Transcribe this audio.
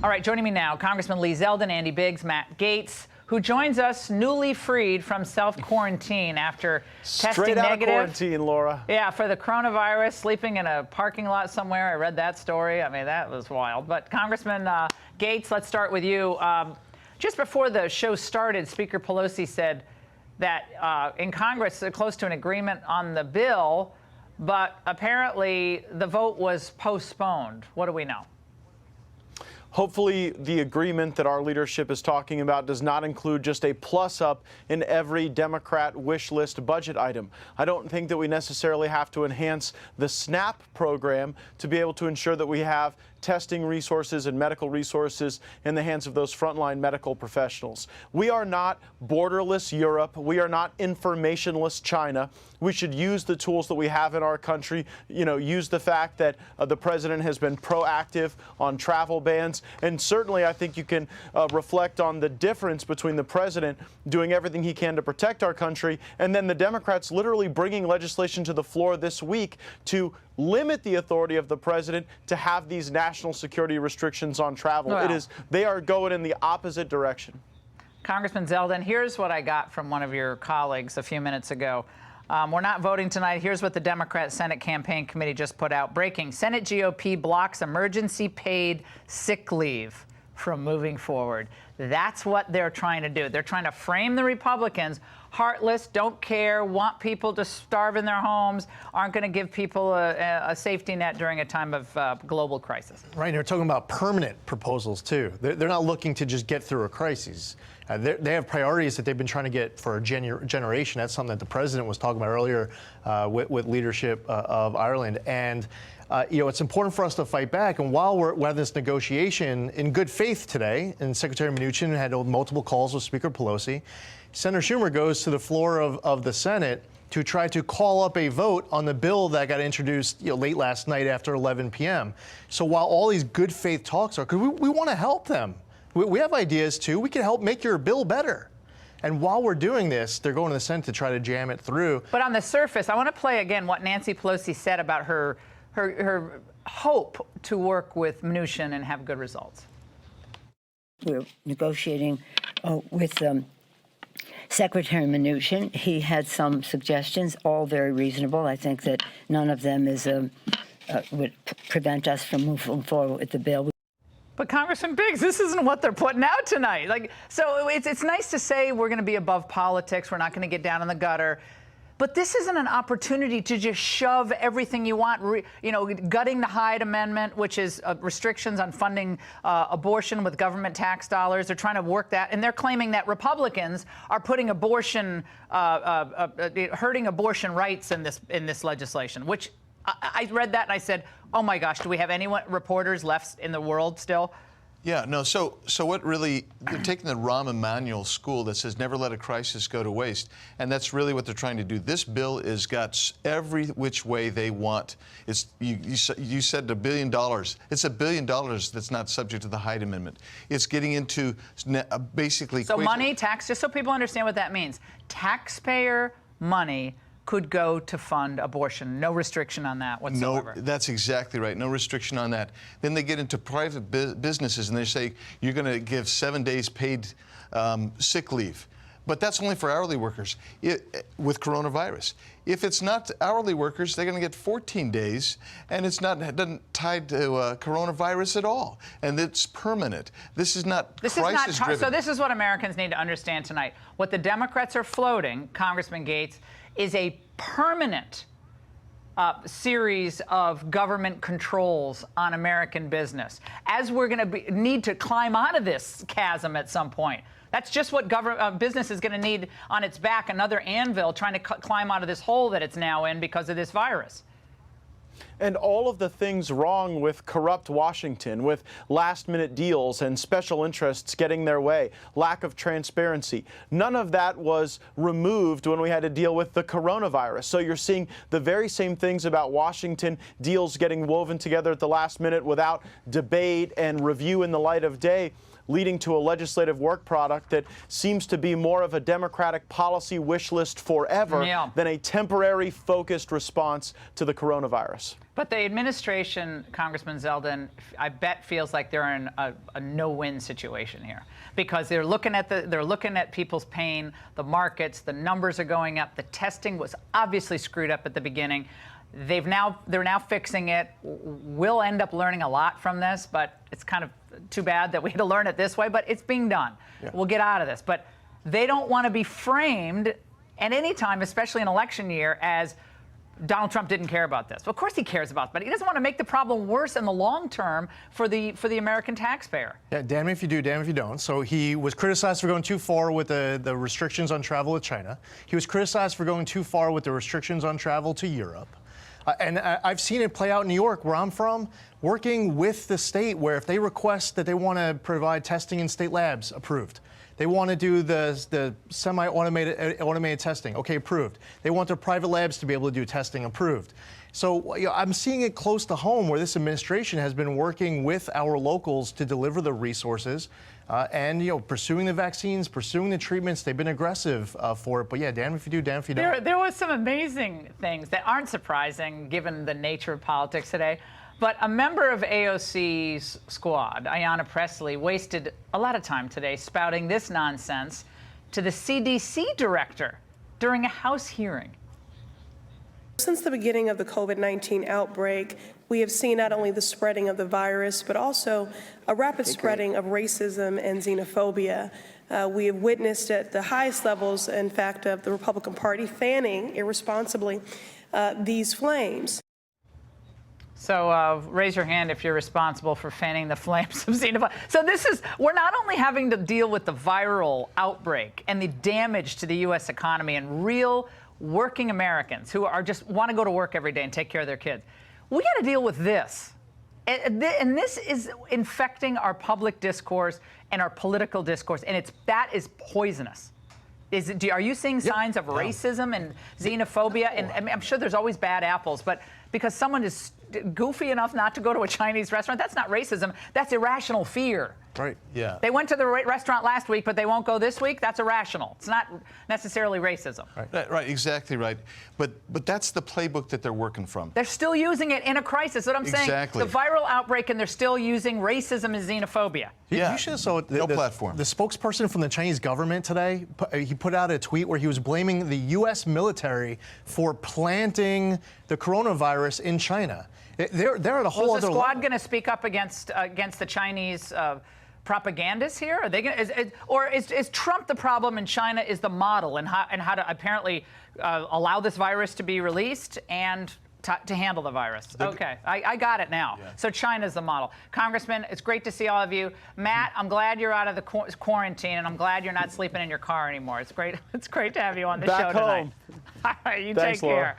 All right, joining me now, Congressman Lee Zeldin, Andy Biggs, Matt Gaetz, who joins us newly freed from self-quarantine after testing Straight out negative. of quarantine, Laura. Yeah, for the coronavirus, sleeping in a parking lot somewhere. I read that story. I mean, that was wild. But Congressman Gaetz, let's start with you. Just before the show started, Speaker Pelosi said that in Congress, they're close to an agreement on the bill, but apparently the vote was postponed. What do we know? Hopefully, the agreement that our leadership is talking about does not include just a plus up in every Democrat wish list budget item. I don't think that we necessarily have to enhance the SNAP program to be able to ensure that we have testing resources and medical resources in the hands of those frontline medical professionals. We are not borderless Europe. We are not informationless China. We should use the tools that we have in our country, use the fact that the president has been proactive on travel bans. And certainly, I think you can reflect on the difference between the president doing everything he can to protect our country and then the Democrats literally bringing legislation to the floor this week to limit the authority of the president to have these national security restrictions on travel. Well, They are going in the opposite direction. Congressman Zeldin, here's what I got from one of your colleagues a few minutes ago. We're not voting tonight. Here's what the Democrat Senate Campaign Committee just put out. Breaking: Senate GOP blocks emergency paid sick leave from moving forward. That's what they're trying to do. They're trying to frame the Republicans heartless, don't care, want people to starve in their homes, aren't going to give people a safety net during a time of global crisis. Right. They're talking about permanent proposals, too. They're not looking to just get through a crisis. They have priorities that they've been trying to get for a generation. That's something that the president was talking about earlier with leadership of Ireland. And it's important for us to fight back. And while we're having this negotiation in good faith today, and Secretary Mnuchin had multiple calls with Speaker Pelosi, Senator Schumer goes to the floor of the Senate to try to call up a vote on the bill that got introduced late last night after 11 p.m. So while all these good faith talks are, because we want to help them. We have ideas, too. We can help make your bill better. And while we're doing this, they're going to the Senate to try to jam it through. But on the surface, I want to play again what Nancy Pelosi said about her hope to work with Mnuchin and have good results. We're negotiating with Secretary Mnuchin. He had some suggestions, all very reasonable. I think that none of them would prevent us from moving forward with the bill. But Congressman Biggs, this isn't what they're putting out tonight. So it's nice to say we're going to be above politics. We're not going to get down in the gutter. But this isn't an opportunity to just shove everything you want, gutting the Hyde Amendment, which is restrictions on funding abortion with government tax dollars. They're trying to work that. And they're claiming that Republicans are putting abortion, hurting abortion rights in this legislation, which I read that and I said, oh, my gosh, do we have any reporters left in the world still? Yeah, no, so what really, they're taking the Rahm Emanuel school that says never let a crisis go to waste, and that's really what they're trying to do. This bill has got every which way they want. It's you said $1 billion. It's $1 billion that's not subject to the Hyde Amendment. It's getting into basically... So money, tax, just so people understand what that means. Taxpayer money could go to fund abortion. No restriction on that whatsoever. No, that's exactly right. No restriction on that. Then they get into private businesses and they say you're going to give 7 days paid sick leave. But that's only for hourly workers with coronavirus. If it's not hourly workers, they're going to get 14 days, and it doesn't tied to coronavirus at all, and it's permanent. This is not crisis-driven. So this is what Americans need to understand tonight. What the Democrats are floating, Congressman Gaetz, is a permanent series of government controls on American business, as we're going to need to climb out of this chasm at some point. That's just what business is going to need on its back, another anvil trying to climb out of this hole that it's now in because of this virus. And all of the things wrong with corrupt Washington, with last-minute deals and special interests getting their way, lack of transparency, none of that was removed when we had to deal with the coronavirus. So you're seeing the very same things about Washington, deals getting woven together at the last minute without debate and review in the light of day, leading to a legislative work product that seems to be more of a Democratic policy wish list forever than a temporary focused response to the coronavirus. But the administration, Congressman Zeldin, I bet feels like they're in a no-win situation here, because they're looking at people's pain, the markets, the numbers are going up, the testing was obviously screwed up at the beginning. They're now fixing it. We'll end up learning a lot from this, but it's kind of too bad that we had to learn it this way. But it's being done. Yeah. We'll get out of this. But they don't want to be framed at any time, especially in election year, as Donald Trump didn't care about this. Of course he cares about it, but he doesn't want to make the problem worse in the long term for the American taxpayer. Yeah, damn if you do, damn if you don't. So he was criticized for going too far with the restrictions on travel with China. He was criticized for going too far with the restrictions on travel to Europe. And I've seen it play out in New York, where I'm from, working with the state, where if they request that they want to provide testing in state labs, approved. They want to do the semi-automated testing, okay, approved. They want their private labs to be able to do testing, approved. So I'm seeing it close to home, where this administration has been working with our locals to deliver the resources and pursuing the vaccines, pursuing the treatments. They've been aggressive for it. But yeah, damn if you do, damn if you don't. There was some amazing things that aren't surprising given the nature of politics today. But a member of AOC's squad, Ayanna Pressley, wasted a lot of time today spouting this nonsense to the CDC director during a House hearing. Since the beginning of the COVID-19 outbreak, we have seen not only the spreading of the virus, but also a rapid spreading of racism and xenophobia. We have witnessed at the highest levels, in fact, of the Republican Party fanning irresponsibly these flames. So raise your hand if you're responsible for fanning the flames of xenophobia. So we're not only having to deal with the viral outbreak and the damage to the U.S. economy and real working Americans who just want to go to work every day and take care of their kids. We got to deal with this. And this is infecting our public discourse and our political discourse, and that is poisonous. Are you seeing signs of racism and xenophobia? And I mean, I'm sure there's always bad apples, but because someone is goofy enough not to go to a Chinese restaurant, that's not racism. That's irrational fear. Right. Yeah. They went to the restaurant last week, but they won't go this week. That's irrational. It's not necessarily racism. Right, exactly right. But that's the playbook that they're working from. They're still using it in a crisis. That's what I'm saying. Exactly. The viral outbreak, and they're still using racism and xenophobia. Yeah. You should have saw no platform. The spokesperson from the Chinese government today, he put out a tweet where he was blaming the U.S. military for planting the coronavirus in China. They're at a whole other level. Is the squad going to speak up against the Chinese propagandists here? Are they going or is Trump the problem and China is the model, and how to apparently allow this virus to be released and to handle the virus? Okay, I got it now. Yeah. So China's the model. Congressman, it's great to see all of you. Matt, I'm glad you're out of the quarantine, and I'm glad you're not sleeping in your car anymore. It's great. It's great to have you on the show tonight. Home. All right, you Thanks, take care. Laura.